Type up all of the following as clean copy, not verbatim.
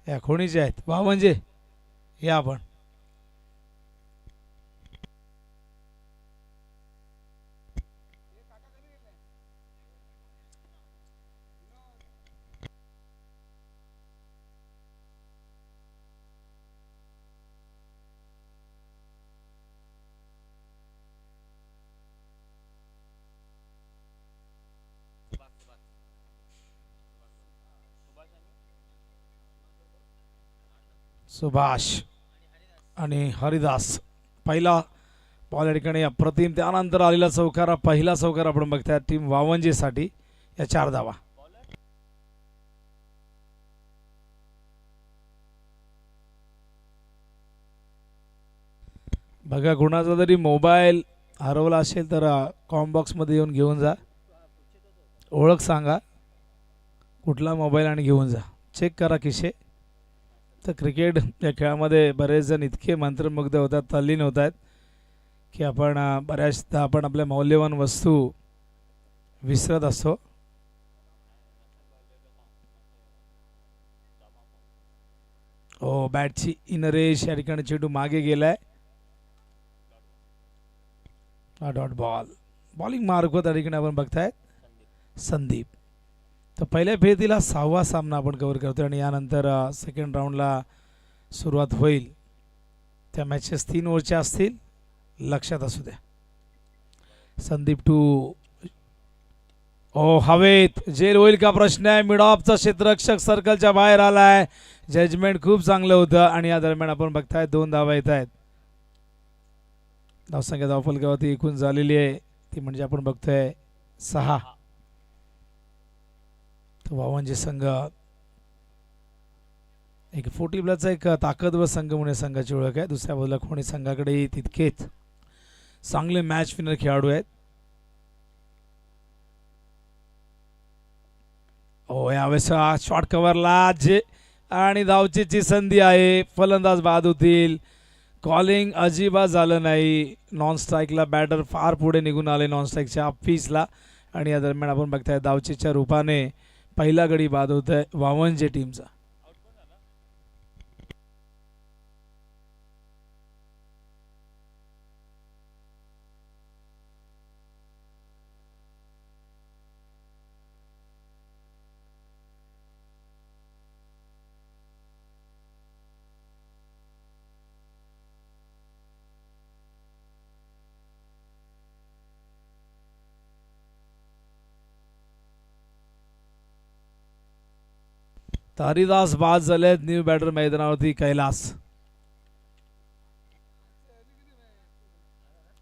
या खोणीचे आहेत. वा म्हणजे या आपण सुभाष आणि हरिदास. पहिला बॉल या ठिकाणी अप्रतिम. त्यानंतर आलेला चौकार, पहिला चौकार आपण बघताय टीम वावंजेसाठी. या 4 धावा. बघा कुणाचा जरी मोबाईल हरवला असेल तर कॉम बॉक्समध्ये येऊन घेऊन जा. ओळख सांगा कुठला मोबाईल आणि घेऊन जा. चेक करा खिसे. तर क्रिकेट या खेळामध्ये बरेच जण इतके मंत्रमुग्ध होतात, तल्लीन होत आहेत की आपण बऱ्याचदा आपण आपल्या मौल्यवान वस्तू विसरत असतो. हो, बॅटची इनरेश या ठिकाणी चेंडू मागे गेलाय. Dot ball. बॉलिंग मार्क त्या ठिकाणी आपण बघताय संदीप. तर पहिल्या फेरीला 6वा सामना आपण कव्हर करतोय आणि यानंतर सेकंड राऊंडला सुरुवात होईल. त्या मॅचेस 3 ओव्हरच्या असतील, लक्षात असू द्या. संदीप टू. ओ हवेत जेल होईल का प्रश्न आहे. मिड ऑफचा क्षेत्ररक्षक सर्कलच्या बाहेर आलाय. जजमेंट खूप चांगलं होतं आणि या दरम्यान आपण बघताय 2 धावा येत आहेत. धावसंख्या धावफलकावरती एकूण झालेली आहे ती म्हणजे आपण बघतोय 6. वावंजे संघ एक फोर्टीबलाचा एक ताकदवर संघ म्हणून संघाची ओळख आहे. दुसऱ्या बाजूला खोणी संघाकडे तितकेच चांगले मॅच विनर खेळाडू आहेत. हो, यावेळेस शॉर्ट कव्हरला जे आणि धावचीची संधी आहे. फलंदाज बाद होतील. कॉलिंग अजिबात झालं नाही. नॉन स्ट्राईकला बॅटर फार पुढे निघून आले नॉन स्ट्राईकच्या ऑफिसला आणि या दरम्यान आपण बघताय धावचीच्या रूपाने पहिला गडी बाद होत आहे वावंजे टीमचा. हरिदास बाद झालेत. न्यू बॅटर मैदानावरती कैलास.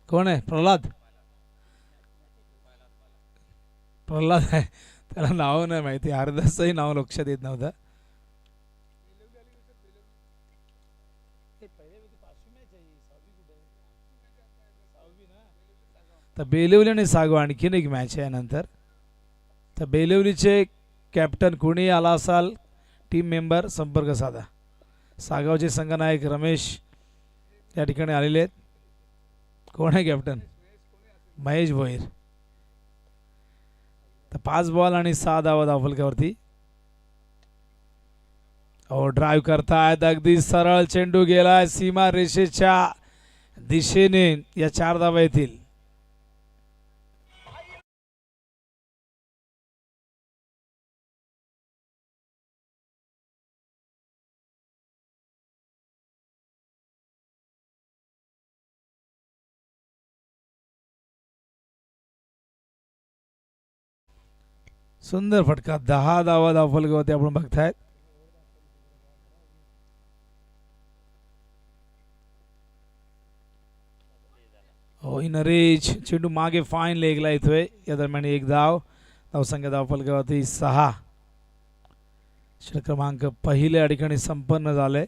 कोण आहे. प्रल्हाद. प्रल्हाद आहे. त्याला नाव नाही माहिती. हरिदासचंही नाव लक्षात येत नव्हतं. तर बेलिवली आणि सागो आणखीन एक मॅच आहे नंतर. तर बेलिवलीचे कॅप्टन कोणी आला असाल टीम मेंबर संपर्क साधा. सागावचे संघनायक रमेश या ठिकाणी आलेले आहेत. कोण आहे कॅप्टन. महेश भोईर. तर 5 बॉल आणि 6 धावा धावफलकावरती. ड्राईव्ह करतायत. अगदी सरळ चेंडू गेलाय सीमा रेषेच्या दिशेने. या 4 धावा येतील. सुंदर फटका. 10 धावा धावफलकावरती आपण बघतायत. हो, नरेश चेंडू मागे फाईन लेगला येतोय. या दरम्यान 1 धाव. धावसंख्या धावफलकावरती 6. षटक क्रमांक पहिले या ठिकाणी संपन्न झाले.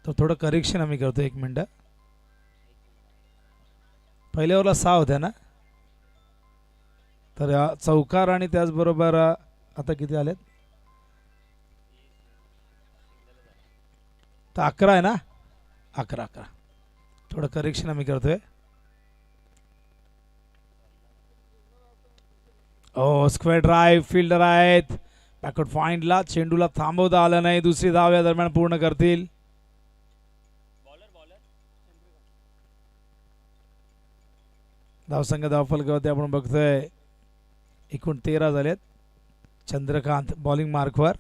तर थोडं करेक्शन आम्ही करतो. 1 मिनिट. पहिल्या ओव्हरला 6 होत्या ना. तर चौकार आणि त्याचबरोबर आता किती आलेत. तर 11 आहे ना. 11. थोडं करेक्शन आम्ही करतोय. स्क्वेअर ड्राईव्ह फिल्डर आहेत बॅकवर्ड पॉइंटला. चेंडूला थांबवता आलं नाही. दुसरी धाव या दरम्यान पूर्ण करतील. धावसंख्या धावफलकावरती आपण बघतोय एकूण 13 झालेत. चंद्रकांत बॉलिंग मार्कवर.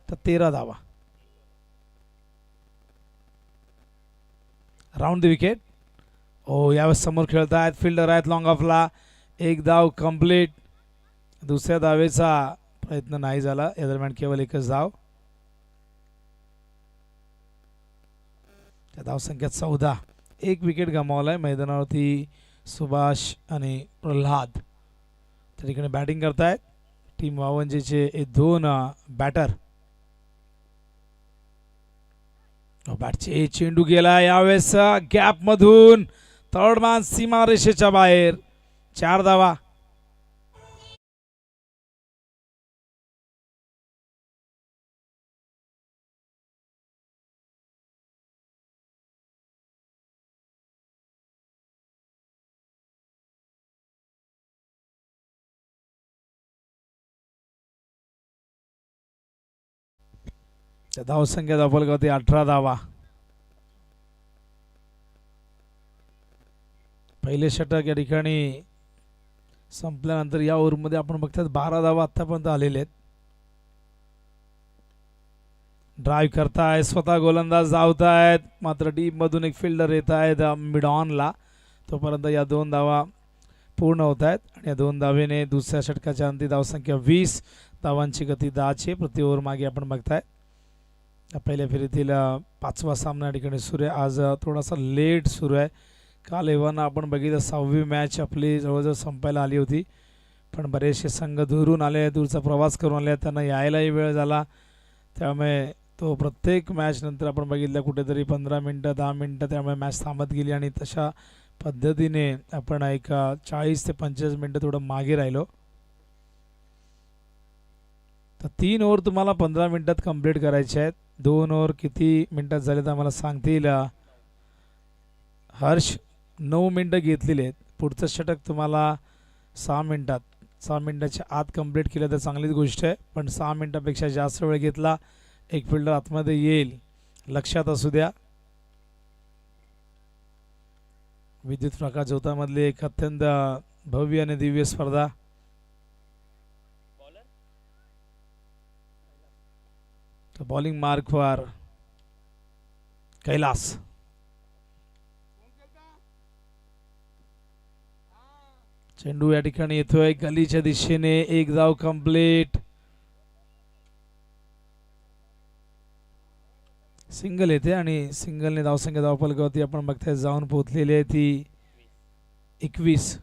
तर 13 धावा. Round the wicket. यावेळेस समोर खेळत आहेत फिल्डर आहेत लॉंग ऑफला. एक धाव कंप्लीट. दुसऱ्या धावेचा प्रयत्न नाही झाला. या दरम्यान केवळ एकच धाव. त्या धावसंख्या 14. एक विकेट गमावलाय मैदानावरती सुभाष आणि प्रल्हाद. त्या ठिकाणी बॅटिंग करतायत टीम वावंजेचे हे दोन बॅटर. बॅटचे चेंडू गेला यावेळेस गॅप मधून. थर्ड मॅन सीमारेषेच्या बाहेर. 4 धावा. त्या धावसंख्या धावफलकावरती 18 धावा. पहिले षटक या ठिकाणी संपल्यानंतर या ओव्हरमध्ये आपण बघतात 12 धावा आतापर्यंत आलेले आहेत. ड्राईव्ह करताय स्वतः गोलंदाज धावतायत मात्र टीम मधून एक फिल्डर येत आहेत मिड ऑनला. तोपर्यंत या 2 धावा पूर्ण होत आहेत आणि या 2 धावेने दुसऱ्या षटकाच्या अंती धावसंख्या 20. धावांची गती 10 प्रति ओव्हर मागे आपण बघताय. पहिल्या फेरीतील 5वा सामना या ठिकाणी सुरू आहे. आज थोडासा लेट सुरू आहे. काल एव्हाना आपण बघितलं 6वी मॅच आपली जवळजवळ संपायला आली होती पण बरेचसे संघ दुरून आले दूरचा प्रवास करून आले त्यांना यायलाही वेळ झाला. त्यामुळे तो प्रत्येक मॅच नंतर आपण बघितलं कुठेतरी 15 मिनटं 10 मिनटं त्यामुळे मॅच थांबत गेली आणि तशा पद्धतीने आपण एक 40 ते 45 मिनटं थोडं मागे राहिलो. तर 3 ओव्हर तुम्हाला 15 मिनिटात कंप्लीट करायचे आहेत. 2 ओव्हर किती मिनिटात झाले तर आम्हाला सांगतील हर्ष. 9 मिनटं घेतलेली आहेत. पुढचं षटक तुम्हाला 6 मिनिटात 6 मिनिटाच्या आत कंप्लीट केलं तर चांगलीच गोष्ट आहे पण 6 मिनिटापेक्षा जास्त वेळ घेतला एक फिल्डर आतमध्ये येईल लक्षात असू द्या. विद्युत प्रकाश ज्योतामधली एक अत्यंत भव्य आणि दिव्य स्पर्धा. बॉलिंग मार्कवर कैलास. चेंडू या ठिकाणी येतोय गलीच्या दिशेने. एक धाव कंप्लीट. सिंगल येते आणि सिंगलने धावसंख्या धावफलकावरती आपण बघताय जाऊन पोहोचलेली आहे ती 21.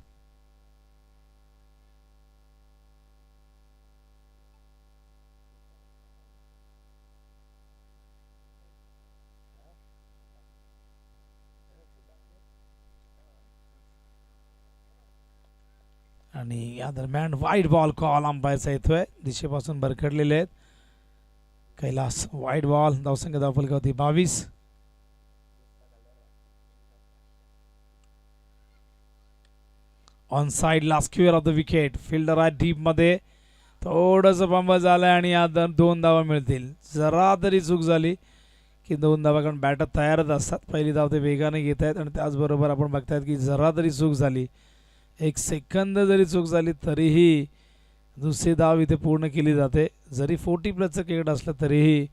आणि या दरम्यान वाईड बॉल कॉल अंपायरचा येतोय. दिशेपासून भरकडलेले आहेत कैलास. Wide ball. धावसंख्या धावफलकावरती 22. ऑन साइड ला square of the wicket. Fielder आहे डीप मध्ये. थोडंसं बंब झालं आणि या 2 धावा मिळतील. जरा तरी चूक झाली की 2 धावा कारण बॅटर तयारच असतात. पहिली धाव ते वेगाने घेत आहेत आणि त्याचबरोबर आपण बघतायत की जरा तरी चूक झाली 1 सेकंद जरी चूक झाली तरीही दुसरी धाव इथे पूर्ण केली जाते. जरी 40+ क्रिकेट असलं तरीही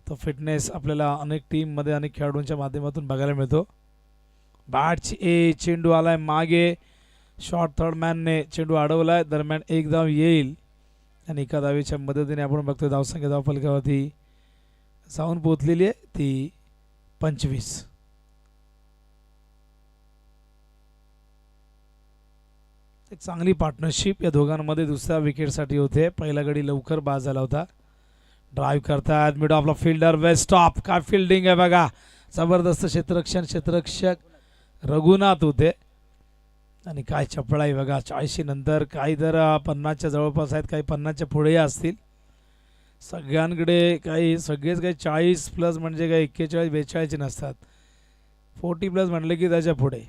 तो फिटनेस आपल्याला अनेक टीममध्ये अनेक खेळाडूंच्या माध्यमातून बघायला मिळतो. बॅटची चेंडू आलाय मागे. शॉर्ट थर्ड मॅनने चेंडू अडवलाय. दरम्यान एक धाव येईल आणि एका धावेच्या मदतीने आपण बघतो धावसंख्या धावफलकावरती जाऊन पोहोचलेली आहे ती 25. एक चांगली पार्टनरशिप या दोघांमध्ये दुसऱ्या विकेटसाठी होते. पहिला गडी लवकर बाद झाला होता. ड्राईव्ह करतात मिड ऑफला फिल्डर वेस्ट ऑफ. काय फिल्डिंग आहे बघा. जबरदस्त क्षेत्ररक्षक रघुनाथ होते. आणि काय चपळा आहे बघा. 40 नंतर काही तर 50च्या जवळपास आहेत, काही 50च्या पुढे असतील. सगळ्यांकडे काही सगळेच काही 40 प्लस म्हणजे काही 41 42 नसतात. 40 प्लस म्हटलं की त्याच्या पुढे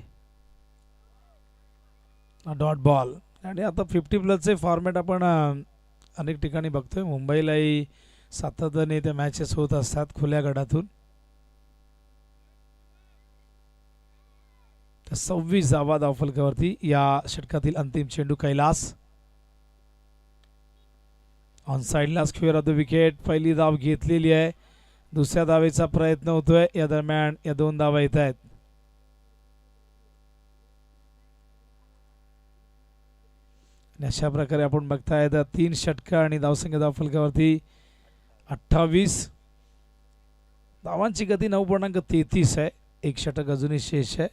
डॉट बॉल. आणि आता 50 प्लसचे फॉर्मॅट आपण अनेक ठिकाणी बघतोय. मुंबईलाही सातत्याने त्या मॅचेस होत असतात खुल्या गटातून. 26 धावा धावफलकावरती या षटकातील अंतिम चेंडू कैलास ऑन साईडला स्क्वेअर ऑफ द विकेट. पहिली धाव घेतलेली आहे. दुसऱ्या धावेचा प्रयत्न होतोय. या दरम्यान या 2 धावा येत आहेत. अशा प्रकारे आपण बघताय 3 षटका आणि धावसंख्या धावफलकावरती 28. धावांची गती 9.33 आहे. एक षटक अजूनही शेष आहे.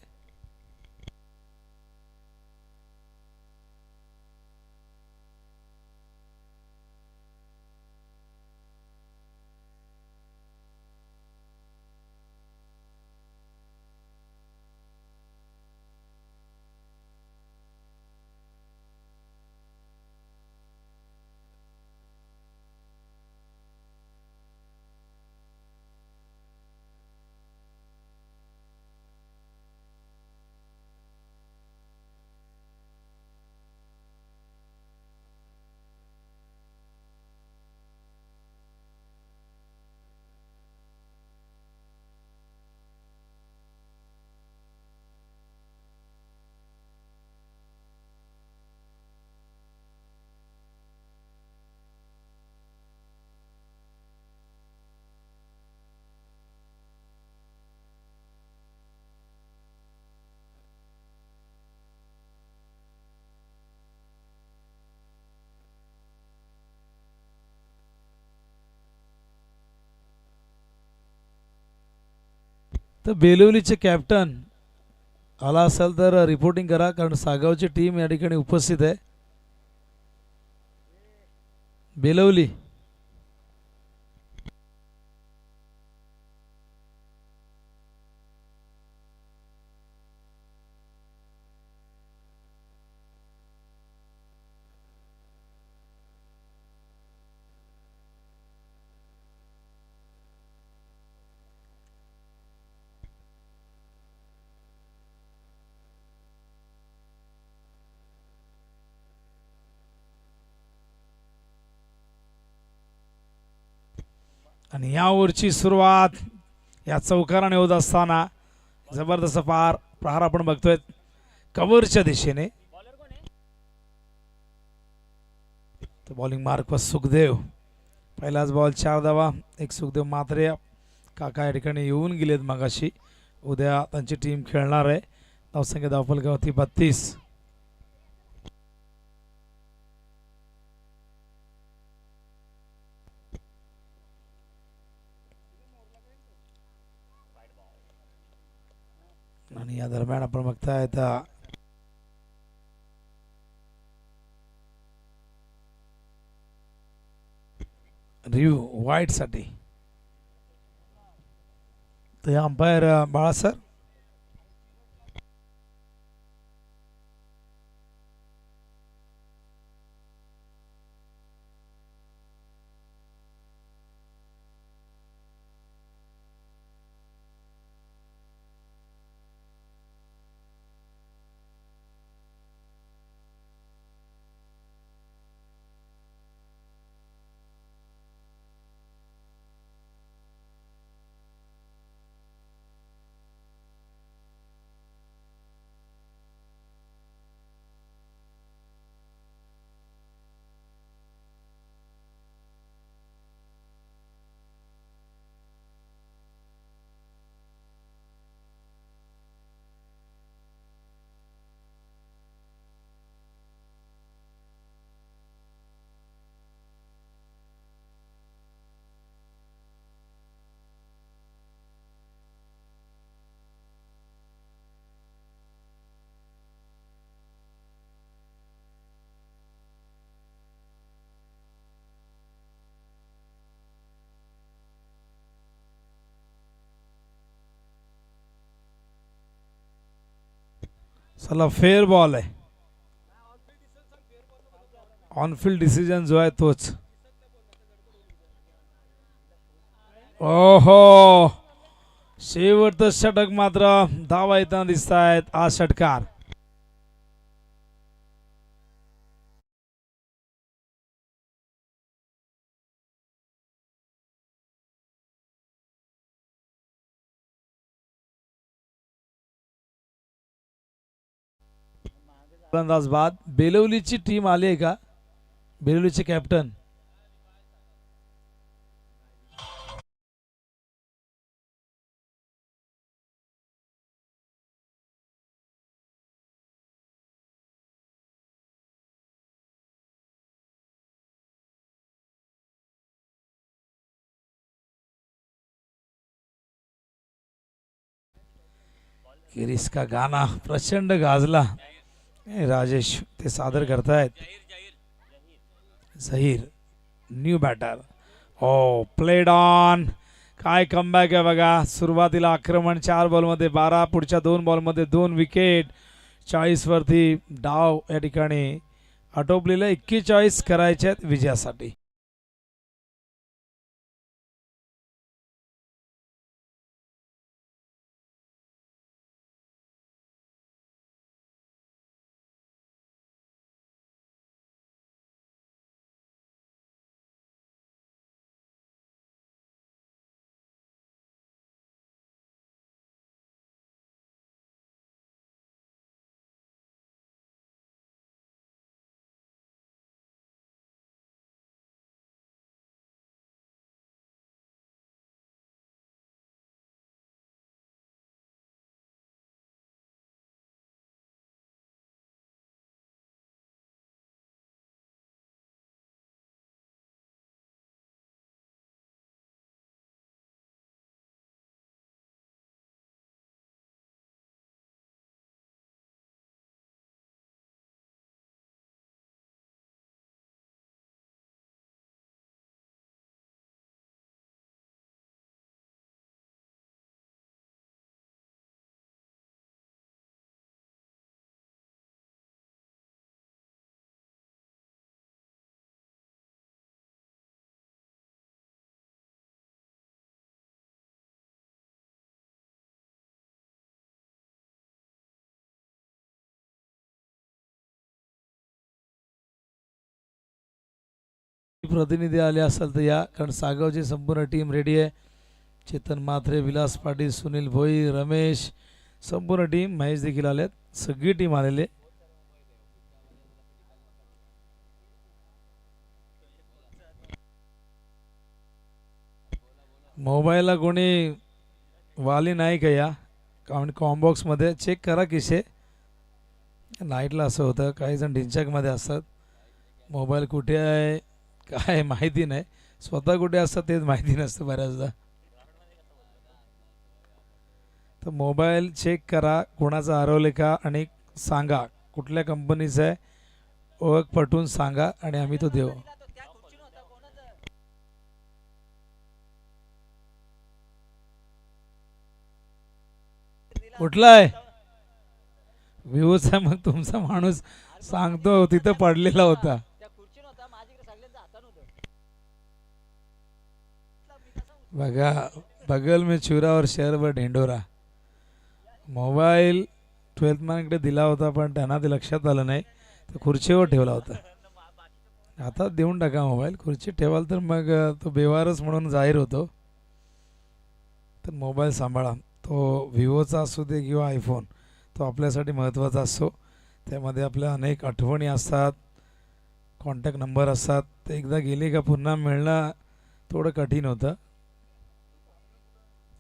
तर बेलवलीचे कॅप्टन आला असेल तर रिपोर्टिंग करा, कारण सागावची टीम या ठिकाणी उपस्थित आहे. बेलवली आणि या ओव्हरची सुरुवात या चौकाराने होत असताना जबरदस्त प्रहार आपण बघतोय कव्हरच्या दिशेने. बॉलिंग मार्क व सुखदेव. पहिलाच बॉल 4 धावा. एक सुखदेव मात्रे काका या ठिकाणी येऊन गेलेत मगाशी. उद्या त्यांची टीम खेळणार आहे. धावसंख्या धावफलकावरती 32. आणि या दरम्यान आपण बघताय रिव्ह्यू वाईट साठी तर अंपायर बाळा सर. चला फेअर बॉल आहे. ऑन फील्ड डिसिजन जो आहे तोच. ओहो, शेवटचं षटक मात्र धावा येताना दिसत आहेत. आज षटकार फलंदाज बाद. बेलवलीची टीम आली आहे का? बेलवलीचे कॅप्टन किरीस का गाना प्रचंड गाजला. राजेश ते सादर करतायत. Zaheer new batter. हो, प्लेड ऑन. काय कमबॅक आहे बघा. सुरुवातीला आक्रमण 4 बॉलमध्ये 12, पुढच्या 2 बॉलमध्ये 2 विकेट. 40 वरती डाव या ठिकाणी आटोपलेला. 41 करायचे आहेत विजयासाठी. प्रतिनिधी आले असेल तर या, कारण सागावची संपूर्ण टीम रेडी आहे. चेतन म्हात्रे, विलास पाटील, सुनील भोई, रमेश, संपूर्ण टीम. महेश देखील आलेत. सगळी टीम आलेले. मोबाईलला कोणी वाली नाही का या कॉम्बॉक्स मध्ये? चेक करा किसे. नाईटला असं होतं, काही जण ढिंचॅकमध्ये असतात. मोबाईल कुठे आहे काय माहिती नाही. स्वतः कुठे असतात तेच माहिती नसतं बऱ्याचदा. तर मोबाईल चेक करा कोणाचा हरवले का, आणि सांगा कुठल्या कंपनीचा आहे. ओळख पटवून सांगा आणि आम्ही तो देऊ. कुठला आहे? व्ह्यूचा. मग तुमचा माणूस सांगतो तिथं पडलेला होता. बघा, बगल में चुरा और शहरभर ढेंडोरा. मोबाईल 12th मॅनकडे दिला होता पण त्यांना ते लक्षात आलं नाही, तर खुर्चीवर ठेवला होता. आता देऊन टाका मोबाईल. खुर्ची ठेवाल तर मग तो बेवारस म्हणून जाहीर होतो. तर मोबाईल सांभाळा. तो विवोचा असू दे किंवा आयफोन, तो आपल्यासाठी महत्त्वाचा असतो. त्यामध्ये आपल्या अनेक आठवणी असतात, कॉन्टॅक्ट नंबर असतात. ते एकदा गेले का पुन्हा मिळणं थोडं कठीण होतं.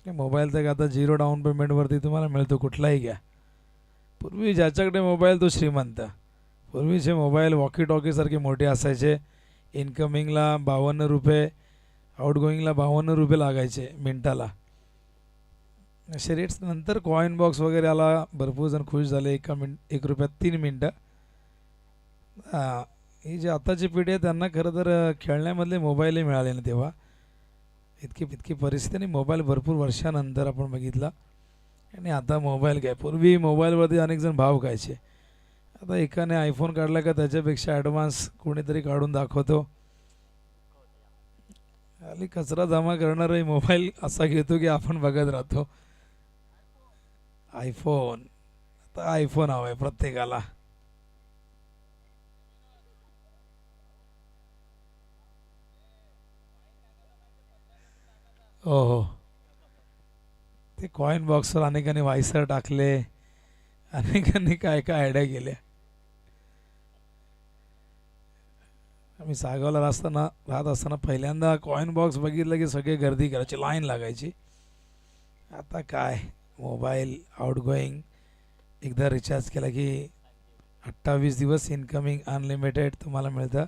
मोबाईल तर आता 0 डाऊन पेमेंटवरती तुम्हाला मिळतो, कुठलाही घ्या. पूर्वी ज्याच्याकडे मोबाईल तो श्रीमंत. पूर्वीचे मोबाईल वॉकी टॉकीसारखे मोठे असायचे. इनकमिंगला 52 रुपये, आउटगोईंगला 52 रुपये लागायचे मिनटाला. असे रेट्स. नंतर कॉईन बॉक्स वगैरे आला, भरपूर जण खुश झाले. 1 रुपयात 3 मिनटं. ही जी आताची पिढी आहे त्यांना खरं तर खेळण्यामधले मोबाईलही मिळाले ना तेव्हा. इतकी परिस्थिती. आणि मोबाईल भरपूर वर्षानंतर आपण बघितला आणि आता मोबाईल काय, पूर्वी मोबाईलवरती अनेक जण भाव खायचे, आता एकाने आयफोन काढला का त्याच्यापेक्षा ॲडव्हान्स कोणीतरी काढून दाखवतो. खाली कचरा जमा करणाराही मोबाईल असा घेतो की आपण बघत राहतो. आयफोन, आता आयफोन हवाय प्रत्येकाला. हो हो, ते कॉईन बॉक्सवर अनेकांनी व्हायसर टाकले, अनेकांनी काय काय आयडिया केल्या. आम्ही सागावला राहत असताना पहिल्यांदा कॉईन बॉक्स बघितलं की सगळे गर्दी करायची, लाईन लागायची. आता काय, मोबाईल आउट गोईंग एकदा रिचार्ज केला की 28 दिवस इनकमिंग अनलिमिटेड तुम्हाला मिळतं.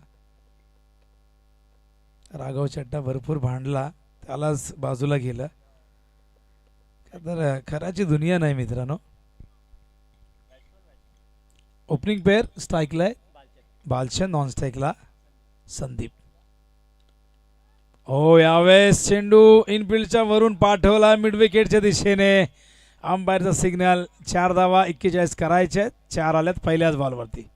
राघव चड्डा भरपूर भांडला, त्यालाच बाजूला केलं. तर खराची दुनिया नाही मित्रांनो. ओपनिंग पेअर स्ट्राईकला आहे बालचंद, नॉन स्ट्राईकला संदीप. हो, यावेळेस चेंडू इनफिल्डच्या वरून पाठवला मिड विकेटच्या दिशेने. अंपायरचा सिग्नल. 4 धावा 41 करायचे, 4 आल्यात पहिल्याच बॉलवरती.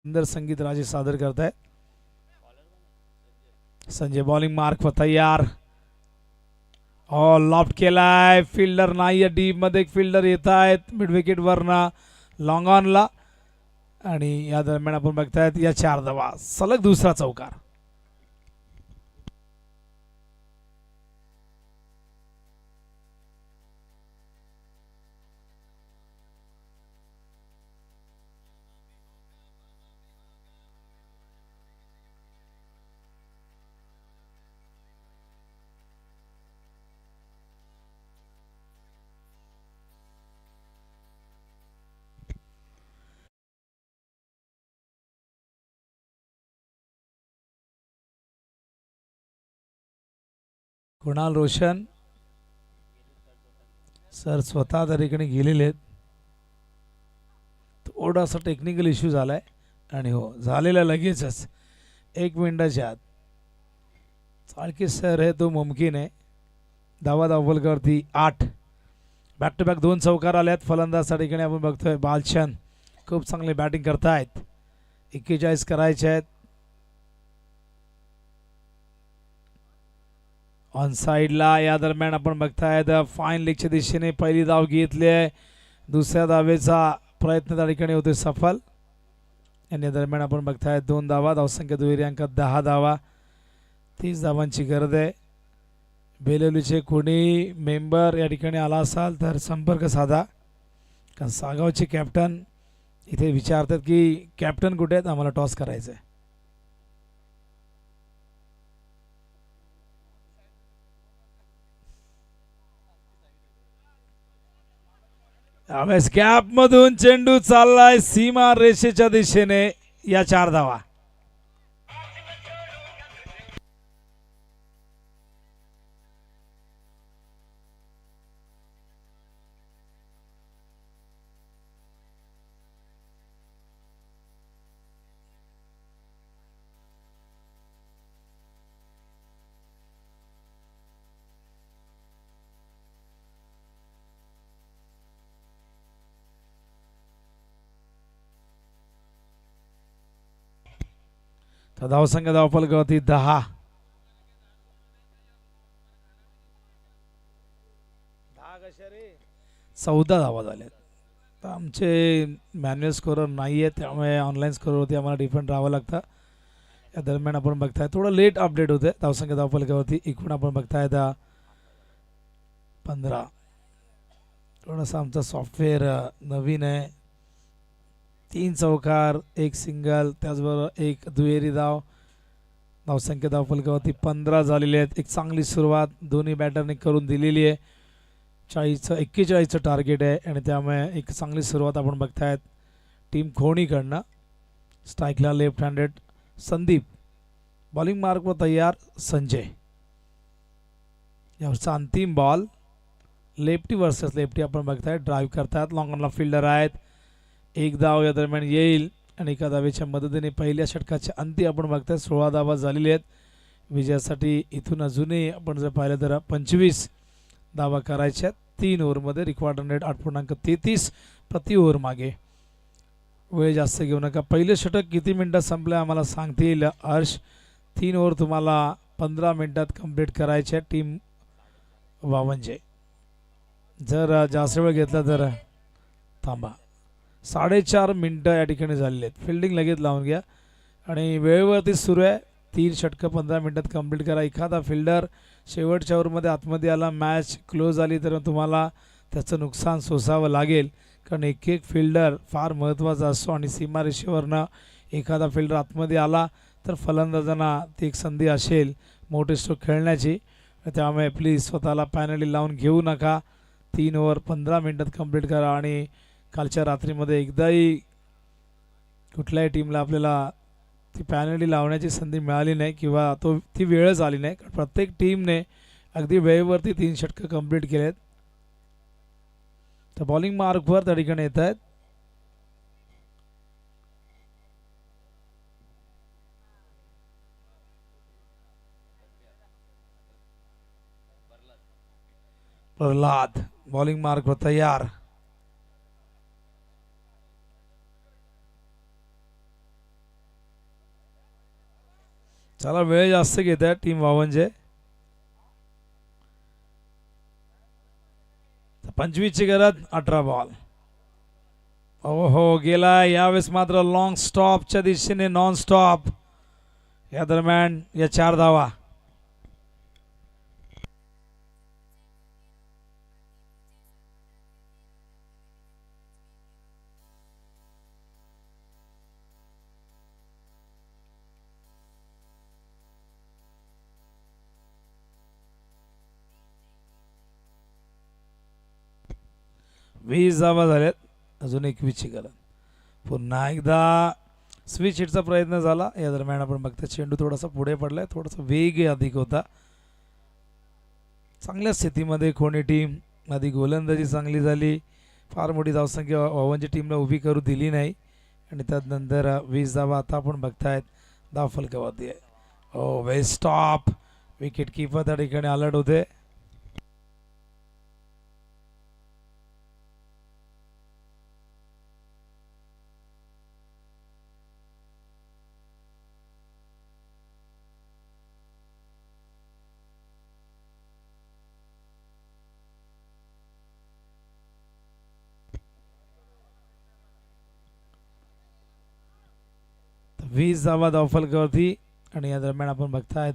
सुंदर संगीत राजे सादर करतायत. संजय बॉलिंग मार्क वर तयार. लॉफ्ट केलाय, फिल्डर नाही डीप मध्ये. एक फिल्डर येत आहेत मिड विकेट वरना लॉंग ऑनला. आणि या दरम्यान आपण बघतायत या 4 धावा, सलग दुसरा चौकार. कुणाल रोशन सर स्वतः त्या ठिकाणी गेलेले आहेत. थोडासा टेक्निकल इश्यू झालाय आणि हो झालेला लगेचच 1 मिनिटाच्या आत. चाळके सर है तो मुमकिन आहे. धावा धावलकरती 8. बॅक टू बॅक 2 चौकार आल्यात. फलंदाज त्या ठिकाणी आपण बघतोय बालचंद खूप चांगली बॅटिंग करतायत. 41 करायचे आहेत. ऑन साईडला या दरम्यान आपण बघतायत फाईन लेगच्या दिशेने पहिली धाव घेतली आहे. दुसऱ्या धावेचा प्रयत्न त्या ठिकाणी होते सफल. आणि दरम्यान आपण बघतायत 2 धावा. धावसंख्या दुहेरी अंकात 10 धावा. 30 धावांची गरज आहे. बेलवलीचे कोणी मेंबर या ठिकाणी आला असाल तर संपर्क साधा, कारण सागावचे कॅप्टन इथे विचारतात की कॅप्टन कुठे आहेत, आम्हाला टॉस करायचं आहे. यावेळेस गॅप मधून चेंडू चाललाय सीमा रेषेच्या दिशेने. या 4 धावा. तर धावसंख्या धावफलकावरती 10. 14 धावा झाल्यात. तर आमचे मॅन्युअल स्कोरर नाही आहे, त्यामुळे ऑनलाईन स्कोरवरती आम्हाला डिपेंड राहावं लागतं. या दरम्यान आपण बघताय थोडं लेट अपडेट होते धावसंख्या धावफलकावरती. एकूण आपण बघताय 15. थोडंसं आमचं सॉफ्टवेअर नवीन आहे. 3 चौकार 1 सिंगल, त्याचबरोबर 1 दुहेरी धाव. धावसंख्या धावफलकावरती 15 झालेले आहेत. एक चांगली सुरुवात दोन्ही बॅटरने करून दिलेली आहे. 41चं टार्गेट आहे आणि त्यामुळे एक चांगली सुरुवात आपण बघतायत टीम खोणीकडनं. स्ट्राईकला लेफ्ट हँडेड संदीप. बॉलिंग मार्कवर तयार संजय. यावरचा अंतिम बॉल. लेफ्टी वर्सेस लेफ्टी आपण बघताय. ड्राईव्ह करतात. लॉंग ऑनला फिल्डर आहेत. एक धाव या दरम्यान येईल आणि एका धावेच्या मदतीने पहिल्या षटकाच्या अंती आपण बघताय 16 धावा झालेल्या आहेत. विजयासाठी इथून अजूनही आपण जर पाहिलं तर 25 धावा करायच्या. 3 ओव्हरमध्ये रिकॉर्ड रन रेट 8.33 प्रति ओव्हर मागे. वेळ जास्त घेऊ नका. पहिले षटक किती मिनिटात संपलं आम्हाला सांगता येईल हर्ष. 3 ओव्हर तुम्हाला 15 मिनिटात कंप्लीट करायचे. टीम वावंजे जर जास्त वेळ घेतला तर थांबा. 4.5 मिनिटं या ठिकाणी झालेली आहेत. फिल्डिंग लगेच लावून घ्या आणि वेळेवरती सुरू आहे. 3 षटकं 15 मिनिटात कंप्लीट करा. एखादा फिल्डर शेवटच्या ओव्हरमध्ये आतमध्ये आला, मॅच क्लोज झाली तर तुम्हाला त्याचं नुकसान सोसावं लागेल. कारण एक एक फिल्डर फार महत्त्वाचा असतो आणि सीमारेषेवरनं एखादा फिल्डर आतमध्ये आला तर फलंदाजांना ती एक संधी असेल मोठे स्ट्रोक खेळण्याची. त्यामुळे प्लीज स्वतःला पॅनली लावून घेऊ नका. 3 ओव्हर 15 मिनिटात कंप्लीट करा. आणि कालच्या रात्रीमध्ये एकदाही कुठल्याही टीमला आपल्याला ती पॅनल्टी लावण्याची संधी मिळाली नाही किंवा ती वेळच आली नाही. कारण प्रत्येक टीमने अगदी वेळेवरती 3 षटकं कंप्लीट केलेत. तर बॉलिंग मार्कवर त्या ठिकाणी येत आहेत. प्रल्हाद बॉलिंग मार्कवर तयार. चला वेळ जास्त घेत आहे टीम वावंजे. 25ची गरज. 18 बॉल. हो गेला यावेळेस मात्र लॉंग स्टॉपच्या दिशेने नॉन स्टॉप. या दरम्यान या 4 धावा. वीस धावा झाल्यात. अजून 21ची गरज. पुन्हा एकदा स्विच हिटचा प्रयत्न झाला. या दरम्यान आपण बघता चेंडू थोडासा पुढे पडलाय. थोडासा वेग अधिक होता. चांगल्या स्थितीमध्ये कोणी टीम आधी गोलंदाजी चांगली झाली. फार मोठी धावसंख्या वावंजी टीमला उभी करू दिली नाही आणि त्यानंतर 20 धावा आता आपण बघतायत. धाव फलकावरती आहे. हो वेल स्टॉप. विकेट कीपर त्या ठिकाणी अलर्ट होते. वीस धावा धावफलकावरती आणि या दरम्यान आपण बघताय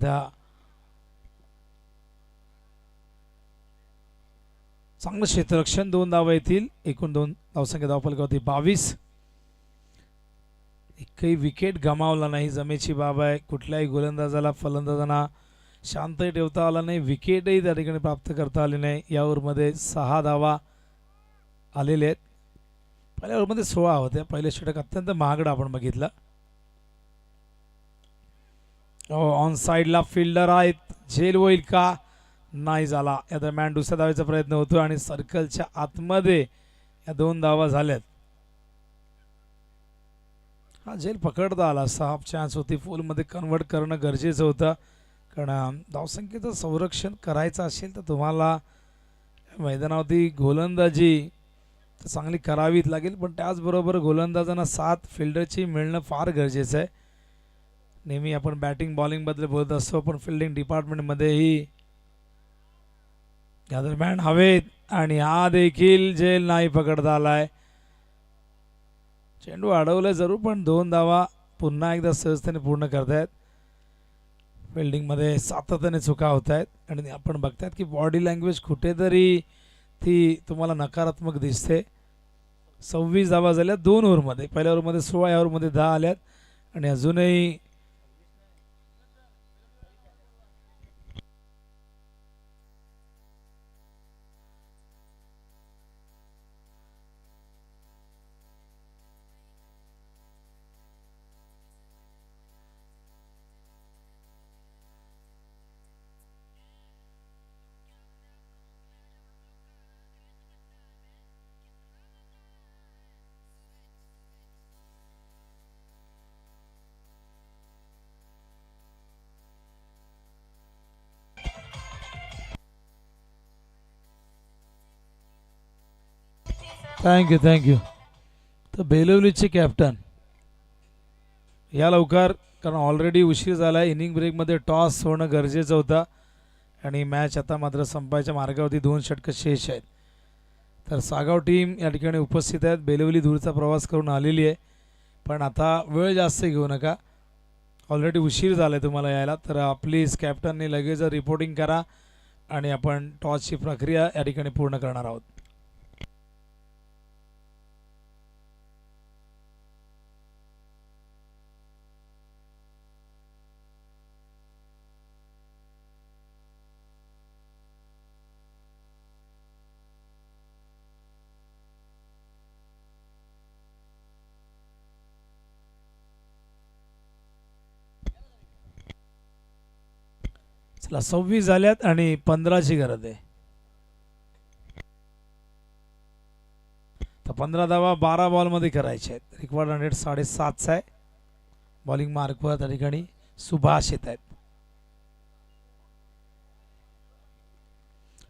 चांगलं क्षेत्ररक्षण. 2 धावा येतील. एकूण 2 धावसंख्या धावफलकावरती 22. एकही विकेट गमावला नाही. जमेची बाब आहे. कुठल्याही गोलंदाजाला फलंदाजांना शांतही ठेवता आला नाही. विकेटही त्या ठिकाणी प्राप्त करता आले नाही. या ओव्हरमध्ये 6 धावा आलेले आहेत. पहिल्या ओव्हरमध्ये 16 होत्या. पहिले षटक अत्यंत महागडं आपण बघितलं. ऑन साइडला फिल्डर आहेत. झेल होईल का? नाही झाला. या दरम्यान दुसऱ्या धावेचा प्रयत्न होतो आणि सर्कलच्या आतमध्ये या 2 धावा झाल्यात. हा झेल पकडता आला. हाफ चान्स होती. फुलमध्ये कन्वर्ट करणं गरजेचं होतं. कारण धावसंख्येचं संरक्षण करायचं असेल तर तुम्हाला मैदानावरती गोलंदाजी चांगली करावीच लागेल. पण त्याचबरोबर गोलंदाजांना साथ फिल्डरची मिळणं फार गरजेचं आहे. नेहमी आपण बॅटिंग बॉलिंगबद्दल बोलत असतो पण फिल्डिंग डिपार्टमेंटमध्येही या दरम्यान हवेत आणि हा देखील झेल नाही पकडता आलाय. चेंडू अडवलं जरूर पण 2 धावा पुन्हा एकदा सहजतेने पूर्ण करतायत. फिल्डिंगमध्ये सातत्याने चुका होत आहेत आणि आपण बघतायत की बॉडी लँग्वेज कुठेतरी ती तुम्हाला नकारात्मक दिसते. 26 धावा झाल्या 2 ओव्हरमध्ये. पहिल्या ओव्हरमध्ये 16, या ओव्हरमध्ये 10 आल्यात आणि अजूनही थँक्यू. तर बेलवलीचे कॅप्टन या लवकर, कारण ऑलरेडी उशीर झाला. इनिंग ब्रेकमध्ये टॉस होणं गरजेचं होतं आणि मॅच आता मात्र संपायच्या मार्गावरती 2 षटकं शेष आहेत. तर सागाव टीम या ठिकाणी उपस्थित आहेत. बेलवली दूरचा प्रवास करून आलेली आहे, पण आता वेळ जास्त घेऊ नका, ऑलरेडी उशीर झाला आहे तुम्हाला यायला. तर प्लीज कॅप्टनने लगेच रिपोर्टिंग करा आणि आपण टॉसची प्रक्रिया या ठिकाणी पूर्ण करणार आहोत. चला 26 झाल्यात आणि 15ची गरज आहे. तर 15 धावा 12 बॉलमध्ये करायचे आहेत. रिक्वायर्ड 7.5 आहे. बॉलिंग मार्कवर त्या ठिकाणी सुभाष येत आहेत.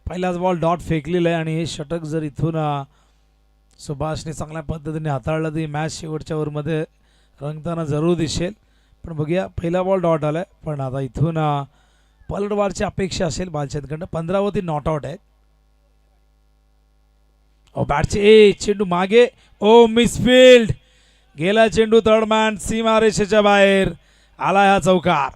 पहिलाच बॉल डॉट फेकलेला आहे आणि हे षटक जर इथून सुभाषने चांगल्या पद्धतीने हाताळलं तर मॅच शेवटच्या ओव्हरमध्ये रंगताना जरूर दिसेल. पण बघूया, पहिला बॉल डॉट आलाय, पण आता इथून पलटवारची अपेक्षा असेल बालचंदकडनं. 15वरती नॉट आउट आहेत. बॅटचे चेंडू मागे, मिसफील्ड, गेला चेंडू तडमॅन सीमारेषेच्या बाहेर आला हा चौकार.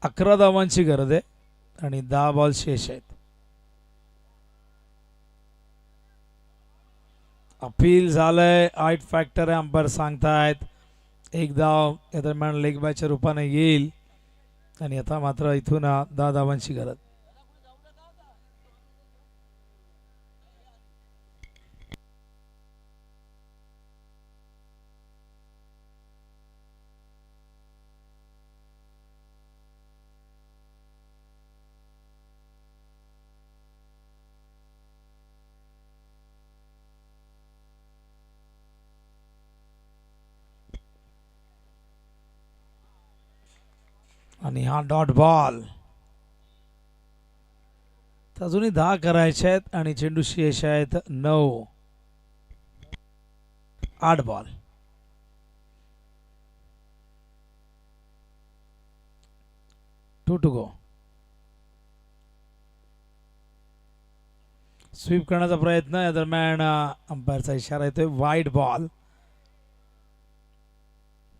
अकरा धावांची गरज आहे आणि 10 बॉल शेष आहेत. अपील झालंय, 8 फॅक्टर आहे अंपायर सांगतायत. एक धाव या दरम्यान लेग बायच्या रूपाने येईल आणि आता मात्र इथून 10 धावांची गरज. आणि हा डॉट बॉल. अजूनही 10 करायचे आहेत आणि चेंडू शेष आहेत 9. 8 बॉल. To go. स्वीप करण्याचा प्रयत्न, या दरम्यान अंपायरचा इशारा येतोय वाईड बॉल.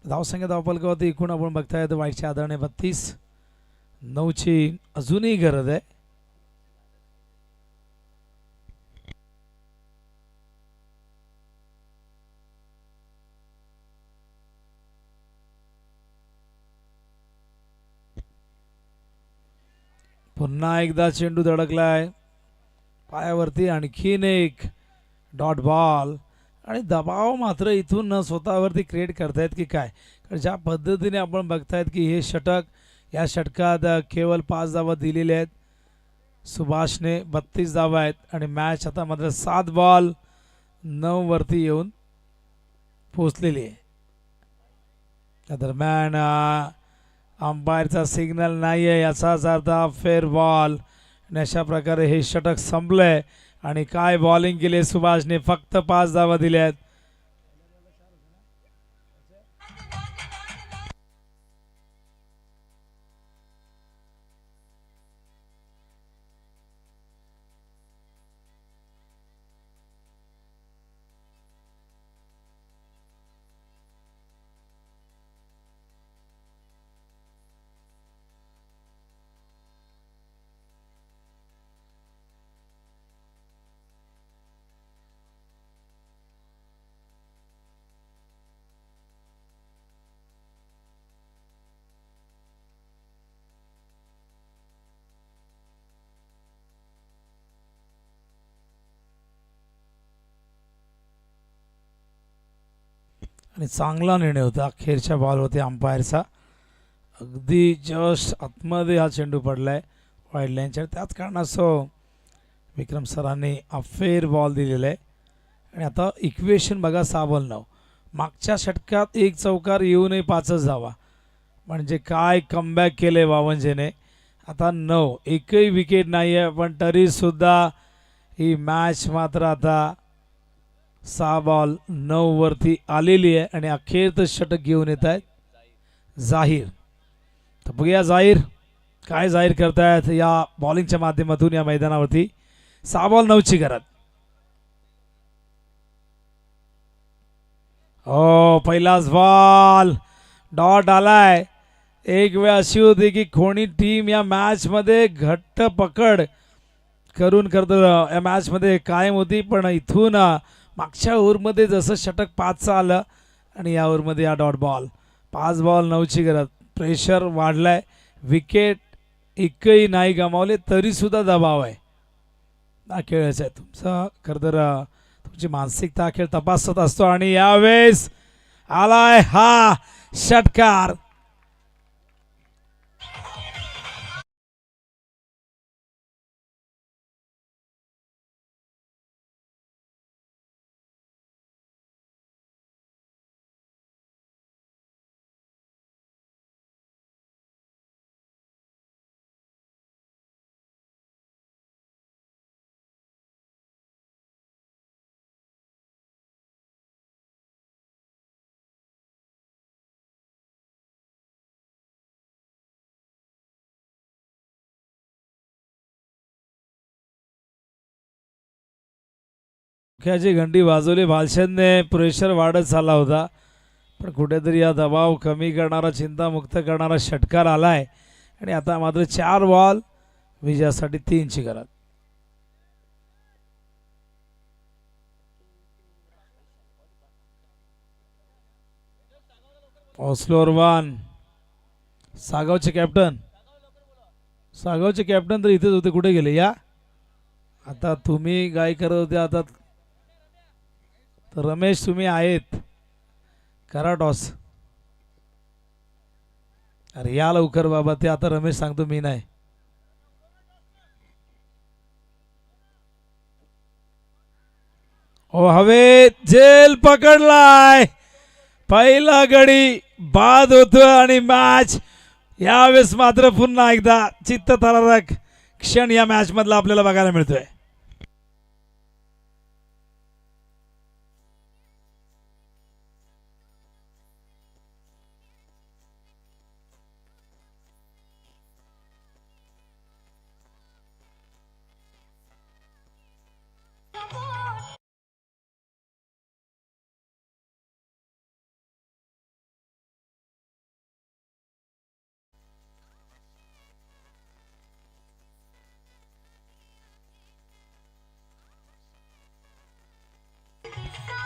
धावसंख्या धावफलकावरती एकूण आपण बघताय तर वाईटच्या आधाराने 32. 9ची अजूनही गरज आहे. पुन्हा एकदा चेंडू धडकलाय पायावरती, आणखीन एक डॉट बॉल. आणि दबाव मात्र इथून न स्वतःवरती क्रिएट करतायत की काय, कारण ज्या पद्धतीने आपण बघतायत की हे षटक, या षटकात केवळ 5 धावा दिलेल्या आहेत. सुभाषने 32 धावा आहेत आणि मॅच आता मात्र 7 बॉल 9 वरती येऊन पोहोचलेली आहे. त्या दरम्यान अंपायरचा सिग्नल नाही आहे, याचाच अर्थ फेअर बॉल. आणि अशा प्रकारे हे षटक संपलंय. आणि काय बॉलिंग केली सुभाषने, फक्त 5 धावा दिल्यात. आणि चांगला निर्णय होता अखेरच्या बॉलवरती अंपायरचा. अगदी जस्ट आतमध्ये हा चेंडू पडलाय वाईड लाईनच्या. त्याच कारणास्तव विक्रम सरांनी अफेअर बॉल दिलेला आहे. आणि आता इक्वेशन बघा 6 बॉल 9. मागच्या षटकात एक चौकार येऊनही 5च धावा. म्हणजे काय कमबॅक केले वावंजेने. आता 9 एकही विकेट नाही आहे पण तरीसुद्धा ही मॅच मात्र आता 6 बॉल 9 वरती आलेली आहे. आणि अखेर षटक घेऊन येत आहेत जाहीर. तर बघूया जाहीर काय जाहीर करतायत या बॉलिंगच्या माध्यमातून या मैदानावरती. 6 बॉल 9ची गरज. हो पहिलाच बॉल डॉट आलाय. एक वेळ अशी होती की कोणी टीम या मॅच मध्ये घट्ट पकड करून या मॅच मध्ये कायम होती. पण इथून मागच्या ओव्हरमध्ये जसं षटक 5चं आलं आणि या ओव्हरमध्ये हा डॉट बॉल. 5 बॉल 9ची गरज. प्रेशर वाढलाय. विकेट एकही नाही गमावले तरीसुद्धा दबाव आहे. हा खेळायचा आहे तुमचा. खरं तर तुमची मानसिकता खेळ तपासत असतो. आणि यावेळेस आलाय हा षटकार. मुख्याची घंटी वाजवली. भालचंदने प्रेशर वाढत चालला होता पण कुठेतरी हा दबाव कमी करणारा चिंतामुक्त करणारा षटकार आलाय. आणि आता मात्र 4 बॉल विजयासाठी 3ची गरज. ऑस्लोर 1 सागावचे कॅप्टन. सागावचे कॅप्टन तर इथेच होते. कुठे गेले या. आता तुम्ही काय करत होते. आता तर रमेश तुम्ही आहेत. करा टॉस. अरे या लवकर बाबा. ते आता रमेश सांगतो मी नाही. ओ हवे जेल पकडलाय. पहिला गडी बाद होतो आणि मॅच यावेळेस मात्र पुन्हा एकदा चित्तथरारक क्षण या मॅच मधला आपल्याला बघायला मिळतोय.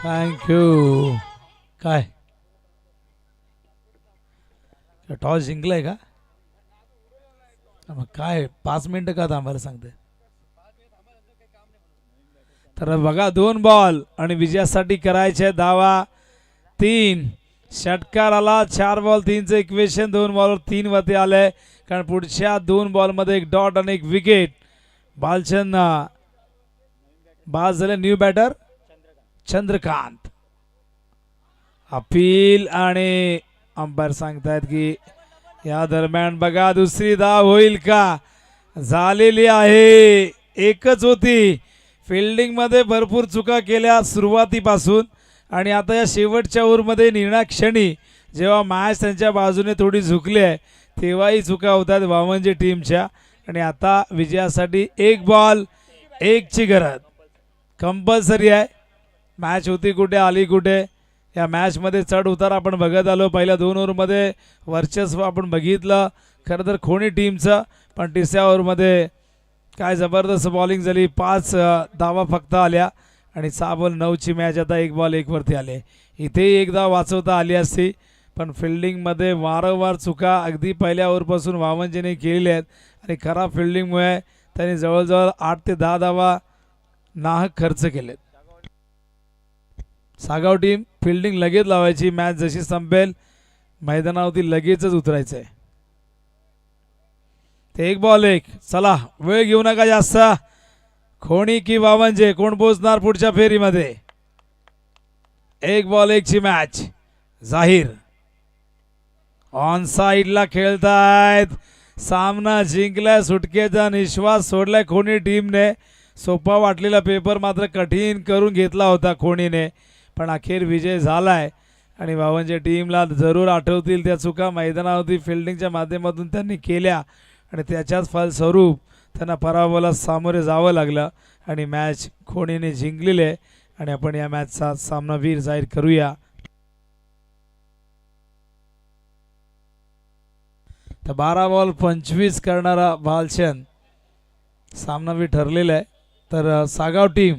थँक्यू. काय टॉस जिंकलाय का. मग काय 5 मिनिटं का थांबायला सांगते. तर बघा 2 बॉल आणि विजयासाठी करायचे धावा 3. षटकार आला. 4 बॉल 3चं इक्वेशन 2 बॉलवर 3 वरती आले. कारण पुढच्या 2 बॉलमध्ये एक डॉट आणि एक विकेट. भालचंद बाद झाले. New batter Chandrakant. अपील आणि अंपायर सांगतायत की या दरम्यान बघा दुसरी धाव होईल का. झालेली आहे. एकच होती. फिल्डिंग मध्ये भरपूर चुका केल्या सुरुवातीपासून आणि आता या शेवटच्या ओव्हरमध्ये निर्णय क्षणी जेव्हा मॅच त्यांच्या बाजूने थोडी झुकली आहे तेव्हाही चुका होतात वामनजी टीमच्या. आणि आता विजयासाठी 1 बॉल 1ची गरज कंपल्सरी आहे. मॅच होती कुठे आली कुठे. या मॅचमध्ये चढ उतार आपण बघत आलो. पहिल्या 2 ओव्हरमध्ये वर्चस्व आपण बघितलं खरं तर खोणी टीमचं. पण तिसऱ्या ओव्हरमध्ये काय जबरदस्त बॉलिंग झाली. 5 धावा फक्त आल्या आणि 6 बॉल 9ची मॅच आता 1 बॉल 1 वरती आले. इथेही एक धाव वाचवता आली असती पण फिल्डिंगमध्ये वारंवार चुका अगदी पहिल्या ओव्हरपासून वामनजीने केलेल्या आहेत. आणि खराब फिल्डिंगमुळे त्यांनी जवळजवळ 8 ते 10 धावा नाहक खर्च केलेत. सागाव टीम फिल्डिंग लगेच लावायची. मॅच जशी संपेल मैदानावरती लगेचच उतरायचं आहे. ते 1 बॉल 1. चला वेळ घेऊ नका जास्त. खोणी की वावंजे कोण पोचणार पुढच्या फेरीमध्ये. 1 बॉल 1 ची मॅच. जाहीर ऑन साइडला खेळतायत. सामना जिंकलाय. सुटकेचा निश्वास सोडलाय खोणी टीमने. सोपा वाटलेला पेपर मात्र कठीण करून घेतला होता खोणीने, पण अखेर विजय झालाय. आणि वावंजे टीमला जरूर आठवतील त्या चुका मैदानावरती फिल्डिंगच्या माध्यमातून त्यांनी केल्या आणि त्याच्याच फलस्वरूप त्यांना पराभवाला सामोरे जावं लागलं आणि मॅच खोणीने जिंकलेली आहे. आणि आपण या मॅचचा सामनावीर जाहीर करूया. तर 12 बॉल 25 करणारा भालचंद सामनावीर ठरलेला आहे. तर सागाव टीम